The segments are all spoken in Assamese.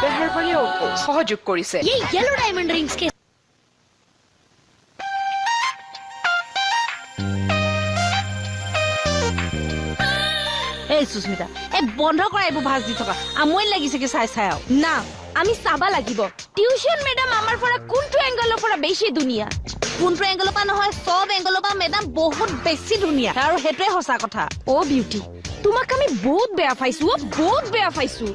বেহাৰবাৰীয়ে সহযোগ কৰিছে। ये येलो डायमंड रिंग्स के এই সুস্মিতা এই বন্ধ কৰা এইবোৰ ভাজ দি থকা আমৈ লাগিছে কি চাই চাই না আমি চাবা লাগিব টিউশন ম্যাডাম আমার পৰা কোনটো এঙ্গেলৰ পৰা বেছি দুনিয়া কোনটো এংগলৰ পৰা নহয় সব এংগলৰ পৰা মেডাম বহুত বেছি ধুনীয়া আৰু হেতুৱে সঁচা কথা ও বিউটি তোমাক আমি বহুত বেয়া পাইছো বহুত বেয়া পাইছো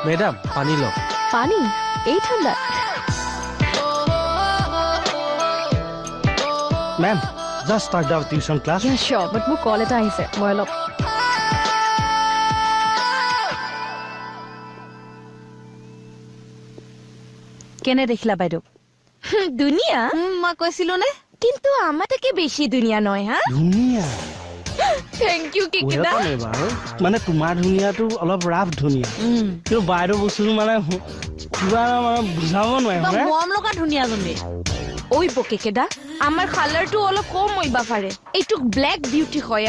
मैडम पानी लो পানী এই ঠান্ডা ma'am just start our tuition class Yeah, sure, but মোৰ কল এটা আহিছে মই অলপ কেনে দেখিলা বাইদেউ দুনিয়া মই কৈছিলো নে কিন্তু আমাৰ থেকে বেছি দুনিয়া নয় হা ধুনিয়া থ্যাংক ইউ কিকিদা ওয়েলকাম এবাৰ মানে তোমাৰ ধুনিয়াটো অলপ ৰাফ ধুনিয়া কিন্তু বাইদেউ বস্তুটো মানে কিবা মানে বুজাব নোৱাৰে মানে মৰম লগা ধুনীয়া জনী ওই বকেকেদা আমাৰ কালাৰটো অলপ কম হইবা পাৰে এইটো ব্ল্যাক বিউটি হয়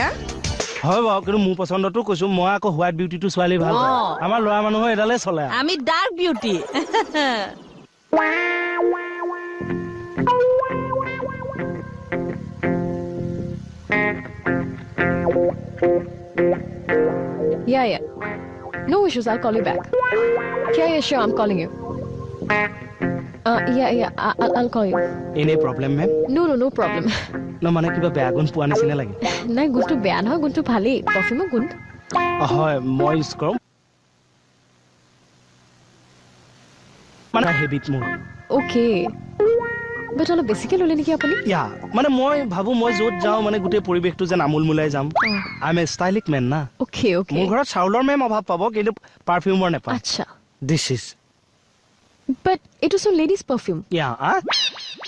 হয় বাৰু কিন্তু মোৰ পছন্দটো কৈছো মই আকৌ হোৱাইট বিউটিটো ছোৱালী ভাল পাওঁ আমাৰ ল'ৰা মানুহৰ এডালে চলে আমি dark beauty Yeah. No issues, I'll call you back. Yeah, sure, I'm calling you. I'll call you. Any problem, ma'am? No problem. No, মানে কিবা বেয়া গুণ পোৱা নিচিনা লাগে নাই গুণটো বেয়া নহয় গুণটো ভালেই পাৰফিউমৰ গুণ হয় মই ইউজ কৰোঁ মানে হেবিট মোৰ অ'কে বাট অলপ বেছিকে ল'লে নেকি আপুনি ইয়া মানে মই ভাবো মই য'ত যাওঁ মানে গোটেই পৰিৱেশটো যেন আমোল মোলাই যাম আই এম এ ষ্টাইলিক মেন না অ'কে মোৰ ঘৰত চাউলৰ মেম অভাৱ পাব কিন্তু পাৰফিউমৰ নেপায় আচ্ছা দিছ ইজ বাট এইটো চোন লেডিজ পাৰফিউম ইয়া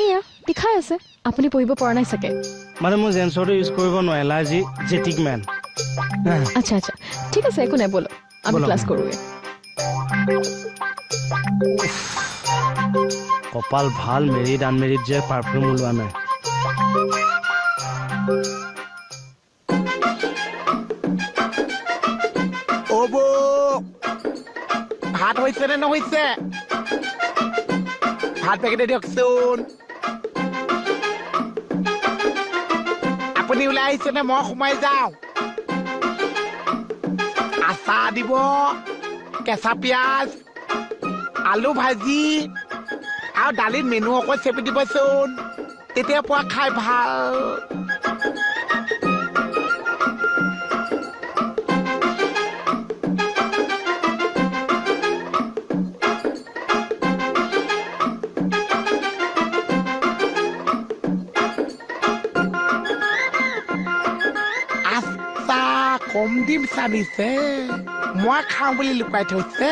এয়া দেখাই আছে আপুনি পঢ়িব পৰা নাই চাগে মানে মই জেন্সৰটো ইউজ কৰিব নোৱাৰো এলাৰ্জি জেটিক মেন আচ্ছা ঠিক আছে একো নাই বলো আমি বলো। ক্লাছ কৰোঁগে কপাল ভাল মেৰিড আনমেৰিড যে পাৰফিউম ওলোৱা নাই অব ভাত হৈছে নে নহৈছে ভাত পেকেটে দিয়কচোন আপুনি ওলাই আহিছে নে মই সোমাই যাওঁ আচাৰ দিব কেঁচা পিঁয়াজ আলু ভাজি আৰু দালিত মেনু অকণ চেপি দিবচোন তেতিয়া পোৱা খাই ভাল কম দিম চানিছে মই খাওঁ বুলি লুকাই থৈছে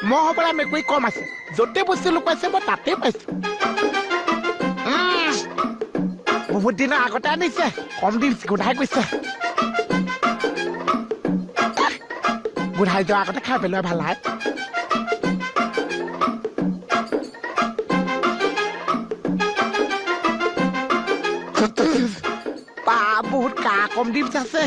মই হ'বলা মেকুৰী কম আছে য'তে বস্তু লুকাইছে মই তাতে পাইছো বহুত দিনৰ আগতে আনিছে কম দিম গোধাই কৈছে গোধাই যোৱাৰ আগতে খাই পেলোৱা ভাল হয় বহুত কা কম দিম আছে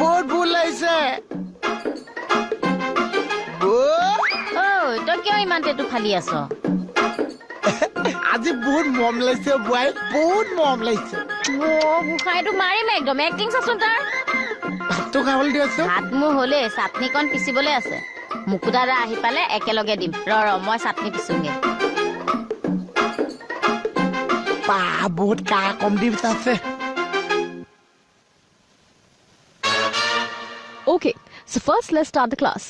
বহুত ভুল লাগিছে তই কিয় ইমান টেটু ফালি আছ আজি বহুত মৰম লাগিছে বুৱাই বহুত মৰম লাগিছে গোসাঁইটো মাৰিম একদম এক্টিং চাচোন তাৰ ভাতটো খাবলৈ দি আছো ভাত মোৰ হ'লে চাটনিকণ পিচিবলৈ আছে মুকুদাদা আহি পালে একেলগে দিম ৰ মই চাটনি পিছোগে বহুত কা কম দিম আছে Okay, so first let's start the class.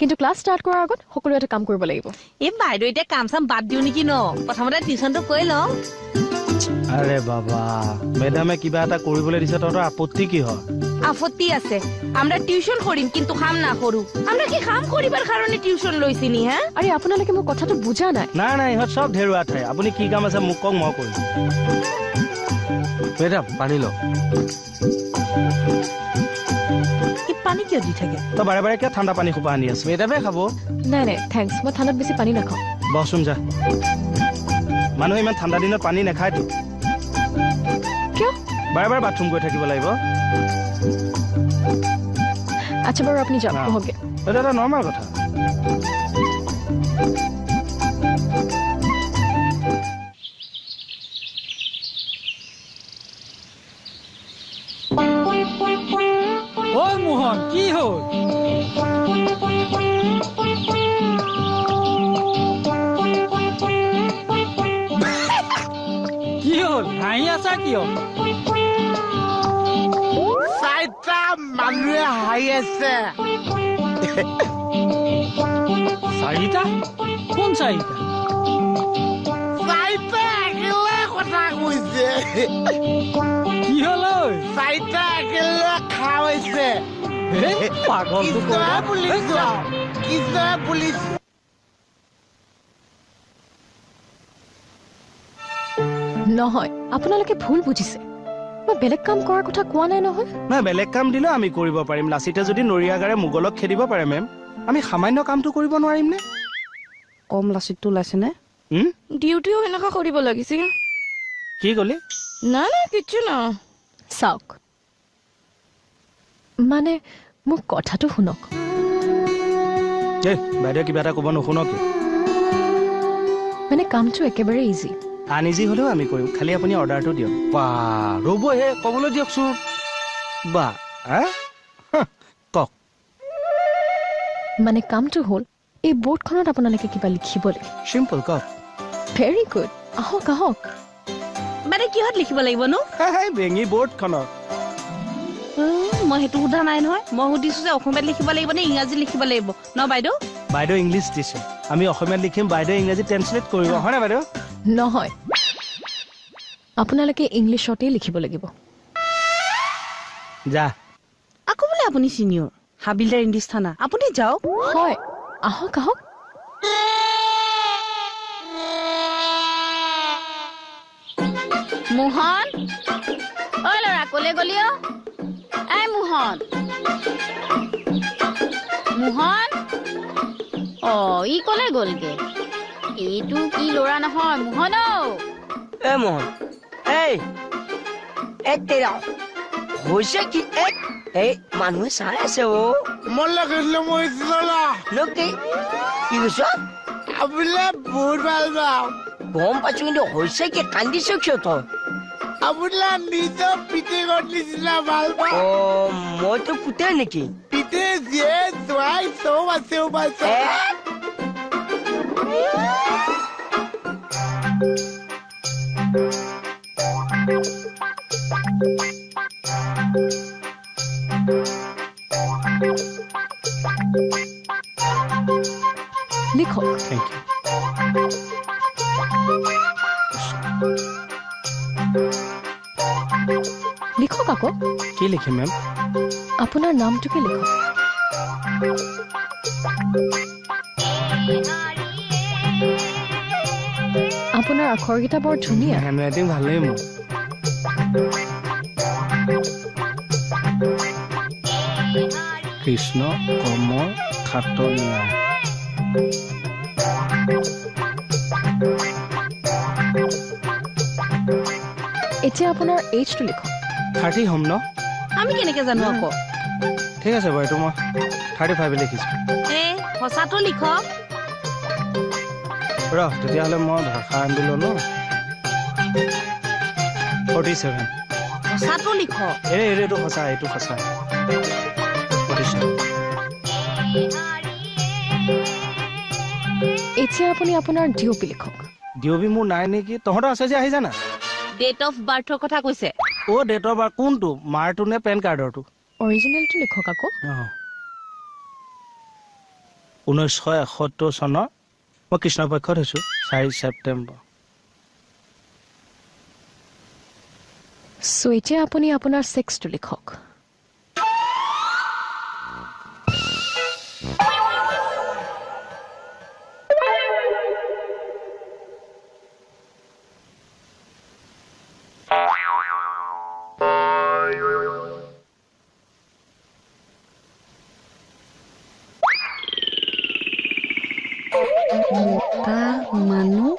কিন্তু ক্লাস স্টার্ট কৰাৰ আগত সকলো এটা কাম কৰিব লাগিব এই বাইদেউ এতিয়া কাম চাম বাদ দিও নেকি ন প্ৰথমতে টিউচনটো কৰি লওঁ আৰে বাবা মেডামে কিবা এটা কৰিবলৈ দিছে তহঁতৰ আপত্তি কি হয় আপত্তি আছে আমরা টিউশন করিম কিন্তু কাম না করু আমরা কি কাম করিবার কারণে টিউশন লইছিনি হ্যাঁ আরে আপোনালোকে মোৰ কথাটো বুজা নাই নাই ইহঁত চব ঢেৰুৱা ঠাই আপুনি কি কাম আছে মোক কওক মই কৰিম মেডাম পানী লওক পানী কিয় দি থাকে তই বাৰে বাৰে কিয় ঠাণ্ডা পানী খোপা আনি আছে মেডামে খাব নাই থেংকছ মই ঠাণ্ডাত বেছি পানী নাখাওঁ বহচোন যা মানুহে ইমান ঠাণ্ডা দিনত পানী নাখায়তো কিয় বাৰে বাৰে বাথৰুম গৈ থাকিব লাগিব আচ্ছা বাৰু আপুনি যাওক না। বহকগে এইটো এটা নৰ্মেল কথা ঐ মোহন কি হ'ল কি হ'ল হাঁহি আছা কিয় চাৰিটা মানুহে হাঁহি আছে চাৰিটা কোন চাৰিটা চাৰিটা একেলগে কথা কৈছে কি হ'ল ঐ চাৰিটা একেলগে খা হৈছে এই পাগলটো কিছয়ে পুলিচ কিছয়ে পুলিচ নহয় আপোনালোকে ভুল বুজিছে মই বেলেগ কাম কৰাৰ কথা কোৱা নাই নহয় নাই বেলেগ কাম দিলেও আমি কৰিব পাৰিম লাচিতে যদি নৰিয়াগাৰে মোগলক খেদিব পাৰে মেম আমি সামান্য কামটো কৰিব নোৱাৰিম নে কম লাচিতটো ওলাইছে নে ডিউটিও এনেকা কৰিব লাগিছিল কি ক'লি না কিচ্ছু না চাওক মানে মোক কথাটো শুনক এই বাইদেউ কিবা এটা ক'ব নুশুন কি মানে কামটো একেবাৰে ইজি আনইজি হ'লেও আমি কৰিম খালি আপুনি অৰ্ডাৰটো দিয়ক বা ৰ'বহে ক'বলৈ দিয়কচোন বা কওক মানে কামটো হ'ল এই বৰ্ডখনত আপোনালোকে কিবা লিখিব লাগে চিম্পল কওক ভেৰি গুড আহক মানে কিহত লিখিব লাগিব নো বেঙি বৰ্ডখনত মই সেইটো সোধা নাই নহয় মই সুধিছো যে অসমীয়াত লিখিব লাগিব নে ইংৰাজীত লিখিব লাগিব ন বাইদেউ বাইদেউ ইংলিছ দিছে আমি অসমীয়াত লিখিম বাইদেউ ইংৰাজী ট্ৰেন্সলেট কৰিব হয়নে বাইদেউ নহয় আপোনালোকে ইংলিছতেই লিখিব লাগিব যা আকৌ বোলে আপুনি চিনিয়ৰ হাবিলদাৰ ইংলিছ থানা আপুনি যাওক হয় আহক মোহন ঐ ল'ৰা কলে গলি অ এই মোহন অ ই কলে গ'লগে এইটো কি ল'ৰা নহয় মোহন এ মোহন এই তেৰা হৈছে কি এই মানুহে চাই আছে অ মোৰ লাগিলে মই লোকে কি কৈছ বোলে বহুত ভাল পাওঁ গম পাইছো কিন্তু হৈছে কি কান্দিছ কিয় তই আপোনাৰ নিজৰ পিতেকৰ নিচিনা ভাল পাওঁ অ মইতো পুতে নেকি পিতে যিয়ে জোৱাই চব আছে পাইছে লিখক থেংক ইউ লিখক আকৌ কি লিখিম মেম আপোনাৰ নামটোকে লিখক আপোনাৰ আখৰকেইটা বৰ ধুনীয়া হেণ্ড ৰাইটিং ভালেই মোৰ কৃষ্ণ কমৰ খাটনীয়া এতিয়া আপোনাৰ এইজটো লিখক 30 হ'ম ন আমি কেনেকে জানো আকৌ ঠিক আছে বাৰু এইটো মই 35 লিখিছোঁ সঁচাটো লিখক তেতিয়াহ'লে মই ভাষা আন্দোলনো 47 সঁচাটো লিখক এইটো সঁচা 47 এতিয়া আপুনি আপোনাৰ ডিঅ'পি লিখক ডিঅ'বি মোৰ নাই নেকি তহঁতৰ আছে যে আহি জানা ডেট অফ বাৰ্থৰ কথা কৈছে ডেট অফ বাৰ্থ কোনটো মাৰটো নে পেন কাৰ্ডৰটো অৰিজিনেলটো লিখক আকৌ 1971 চনৰ মই কৃষ্ণপক্ষত হৈছোঁ 4 ছেপ্টেম্বৰ সো এতিয়া আপুনি আপোনাৰ ছেক্সটো লিখক মতা মানুহ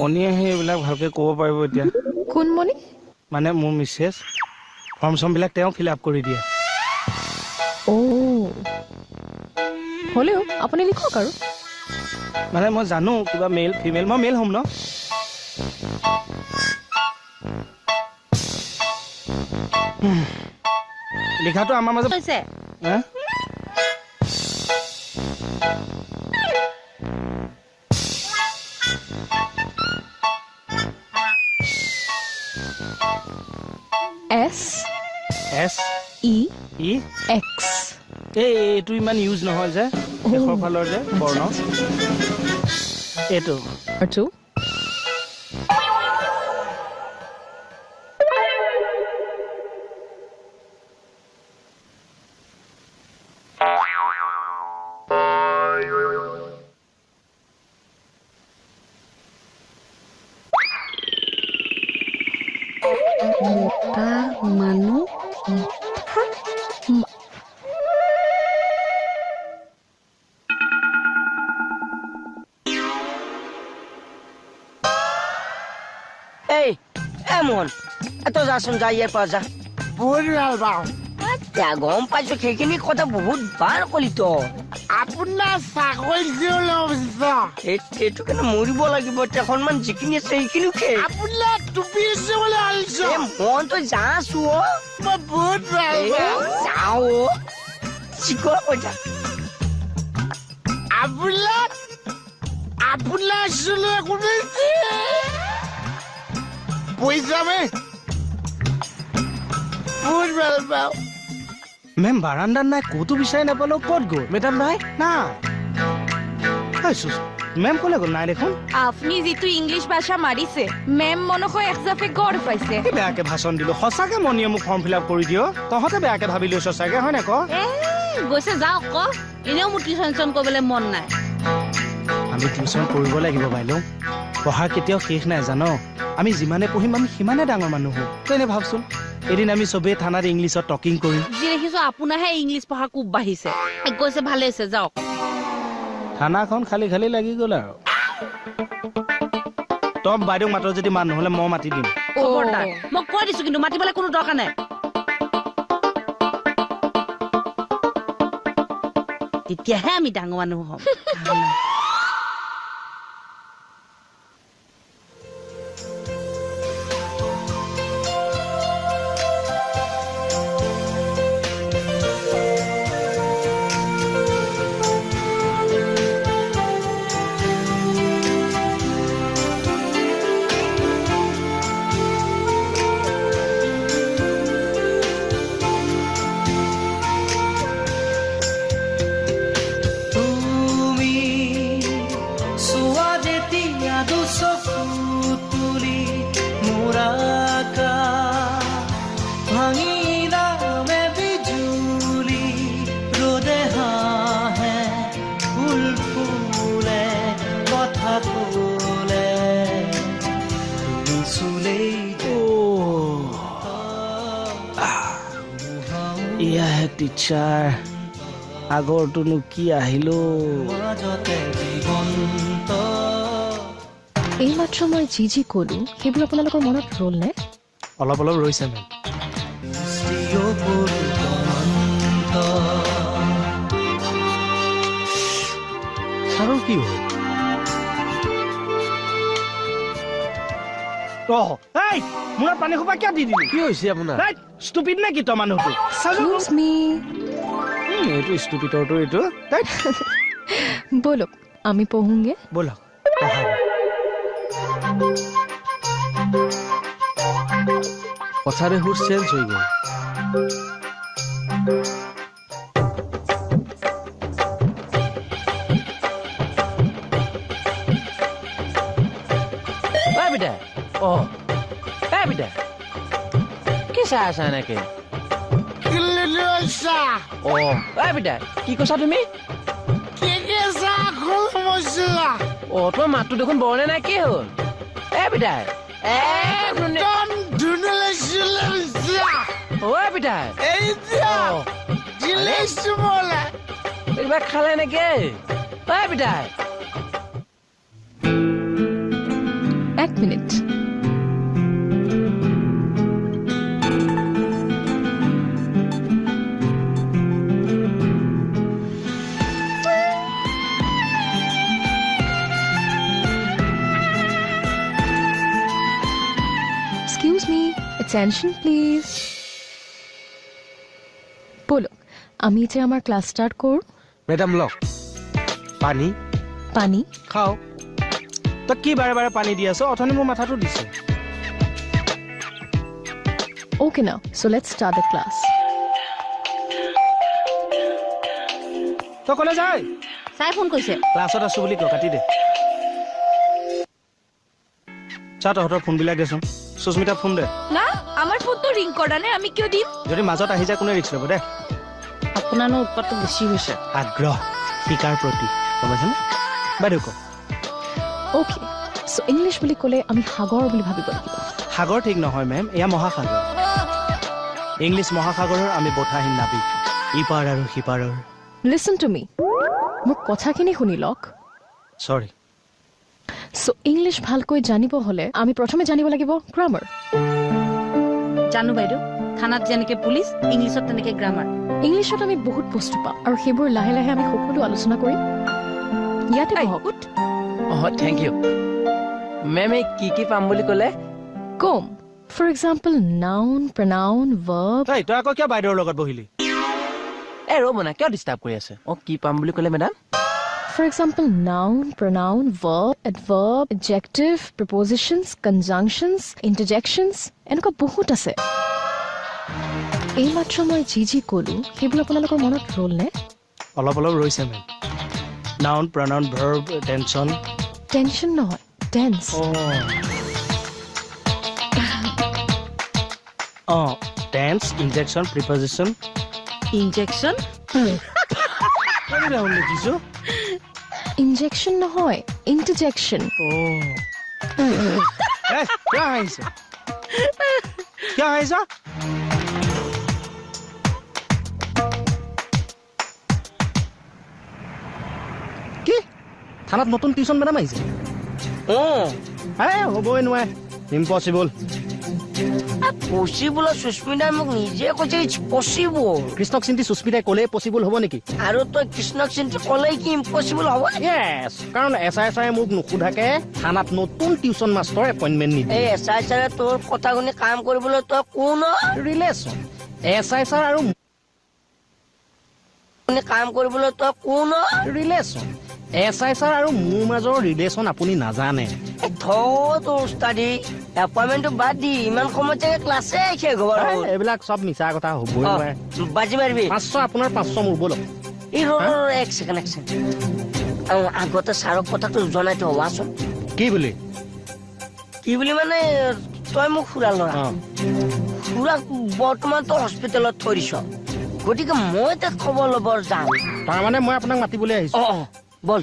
মণিয়ে সেইবিলাক ভালকে ক'ব পাৰিব এতিয়া কোন মণি মানে মোৰ মিছেছ ফৰ্ম চৰ্মবিলাক তেওঁ ফিল আপ কৰি দিয়ে হ'লেও আপুনি লিখক আৰু মানে মই জানো কিবা মেল ফিমেল মই মেল হ'ম ন লিখাটো আমাৰ মাজত হৈছে হা? এছ এছ ই ই এক্স এইটো ইমান ইউজ নহয় যে শেষৰ ফালৰ যে বৰ্ণ এইটো আৰু মতা মানুহ এই মোহন তই যাচোন যা ইয়াৰ পৰা যা বহুত ভাল পাওঁ এতিয়া গম পাইছো সেইখিনি কথা বহুত বাৰ কলি তই আপোনাৰ চাকৰিটো ল'ব এইটো কিন্তু মৰিব লাগিব এতিয়া সন্মান যিখিনি আছে সেইখিনিও খে আপোনাৰ টুপি আছে বুলি ভাবিছো মন তই যাছো মই বহুত ভাল পাওঁ যাও চিক কৈছা আপোনাৰ চুলে কোনাইছে পইচামে বহুত ভাল পাওঁ মেম বাৰাণ্ডাত নাই ক'তো বিচাৰি নাপালো ক'ত গ'ল মেডাম নাই নাই মেম ক'লে গ'ল নাই দেখোন আপনি যিটো ইংলিছ ভাষা মাৰিছে মেম মনসই একজাফে গড় পাইছে বেয়াকে ভাষণ দিলো সঁচাকে মণিয়ে মোক ফৰ্ম ফিল আপ কৰি দিয় তহঁতে বেয়াকে ভাবি লৈছ চাগে হয় নাই ক গৈছে যাওক ক এনেও মোৰ টিউচন কৰিবলৈ মন নাই আমি টিউচন কৰিব লাগিব বাইদেউ পঢ়া কেতিয়াও শেষ নাই জানো আমি যিমানে পঢ়িম আমি সিমানে ডাঙৰ মানুহ হওঁ তই এনে ভাবচোন এদিন আমি চবেই থানাত ইংলিছত টকিং কৰিম যি দেখিছো আপোনাৰহে ইংলিছ পঢ়া খুব বাঢ়িছে গৈছে ভালে হৈছে যাওক থানাখন খালী খালী লাগি গ'ল আৰু তই বাইদেউ মাতৰ যদি মান নহ'লে মই মাতি দিম খবৰদাৰ মই কৈ দিছো কিন্তু মাতিবলৈ কোনো দৰকাৰ নাই তেতিয়াহে আমি ডাঙৰ মানুহ হ'ম টিচাৰ আগৰটোনো কি আহিলো এইমাত্ৰ মই যি ক'লো সেইবোৰ আপোনালোকৰ মনত ৰ'ল নে অলপ অলপ ৰৈছে মেম ছাৰৰ কি হ'ল মূৰত পানী সোপা কিয় দি দিলি কি হৈছে আপোনাৰ ষ্টুপিড নে কি তই মানুহটো এক্সকিউজ মি এইটো ষ্টুপিডৰটো এইটো ব'লক আমি পঢ়োঁগে ব'লক পঢ়াব কথাৰে সুৰ চেঞ্জ হৈ গ'ল অ এই বিটা কি চাই আছা এনেকে অ এই বিটা কি কৈছা তুমি অ তোমাৰ মাতটো দেখোন বৰণে নাই কি হ'ল এই বিটা বিটা এইবাৰ খালে নেকি beta 1 minute. Excuse me. Attention, please. বলো আমি যে আমার ক্লাস স্টার্ট করব মেডাম লক পানী পানি খাও তই কি বাৰে বাৰে পানী দি আছ অথনি মোৰ মাথাটো দিছে Okay now. So let's start the class. তই কলে যাই চাই ফোন কৰিছে ক্লাছত আছো বুলি ক কাটি দে চা তহঁতৰ ফোনবিলাক দেচোন সুস্মিতা ফোন দে না আমার ফোন তো রিং করা নাই আমি কিয় দিম যদি মাজত আহি যায় কোনে ৰিক্স ল'ব দে আপোনাৰ উৎপাতটো বেছি হৈছে আগ্ৰহ শিকাৰ প্ৰতি গম পাইছনে বাইদেউ ক Okay. So English বুলি ক'লে আমি সাগৰ বুলি ভাবিব লাগিব সাগৰ ঠিক নহয় মেম এয়া মহাসাগৰ ইংলিছ মহাসাগৰৰ আমি বঠাহীন নাবিক ইপাৰ আৰু সিপাৰৰ Listen to me. মোৰ কথাখিনি শুনি লওক সৰি So English ভালকৈ জানিব হলে আমি প্ৰথমে জানিব লাগিব গ্ৰামাৰ জানো বাইদেউ থানাত যেনেকে পুলিচ ইংলিছত তেনেকে গ্ৰামাৰ ইংলিছত আমি বহুত বস্তু পাওঁ আৰু সেইবোৰ লাহে লাহে আমি সকলো আলোচনা কৰিম ইয়াতে বহক অ থেংক ইউ মেম কি পাম বুলি ক'লে কম for example noun pronoun verb তই আকৌ কিয় বাইদেউৰ লগত বহিলি ৰ'ব না কিয় ডিষ্টাৰ্ব কৰি আছে কি পাম বুলি ক'লে madam For example, noun, pronoun, verb, adverb, adjective, prepositions, conjunctions, interjections, এনেকুৱা বহুত আছে এইমাত্ৰ মই যি ক'লো সেইবোৰ আপোনালোকৰ মনত ৰ'ল নে অলপ অলপ ৰৈছে ma'am noun pronoun verb tension tension নহয় tense tense injection preposition injection লিখিছো ইনজেকশ্যন নহয় ইণ্টাৰজেকশ্যন কিয় হাঁহিছ কিয় হাঁহিছ কি থানাত নতুন টিউচন মেডাম আহিছে হ'বই নোৱাৰে ইম্পচিবল পচিবল সুস্মিতাই মোক নিজে কৈছে ইটছ পচিবল কৃষ্ণক চিন্তি সুস্মিতাই ক'লে পচিবল হ'ব নেকি আৰু তই কৃষ্ণক চিন্তি ক'লেই কি ইম্পচিবল হ'ব য়েছ কাৰণ এছআই মোক নুসুধাকে থানাত নতুন টিউচন মাষ্টৰ এপইণ্টমেণ্ট নিদিয়ে এই এছআই ছাৰে তোৰ কথা শুনি কাম কৰিবলৈ তই কোন ৰিলেশ্যন এছআই ছাৰ আৰু কাম কৰিবলৈ তই কোন ৰিলেশ্যন এছআই ছাৰ আৰু মোৰ মাজৰ ৰিলেশ্যন আপুনি নাজানে তোৰ উস্তাদি এপইণ্টমেণ্টটো বাদ দি ইমান সময়ত ক্লাছে শেষ হ'ব এইবিলাক চব মিছা কথা হ'বই নোৱাৰে বাজি মাৰিবি 500 আপোনাৰ 500 মোৰ বলক এই এক ছেকেণ্ড আগতে ছাৰক কথাটো জনাই থ হোৱাচোন কি বুলি মানে তই মোক খুৰা ল'ৰা খুৰাক বৰ্তমান তই হস্পিটেলত থৈ দিছ গতিকে মই তাক খবৰ ল'ব যাম তাৰমানে মই আপোনাক মাতিবলৈ আহিছো বল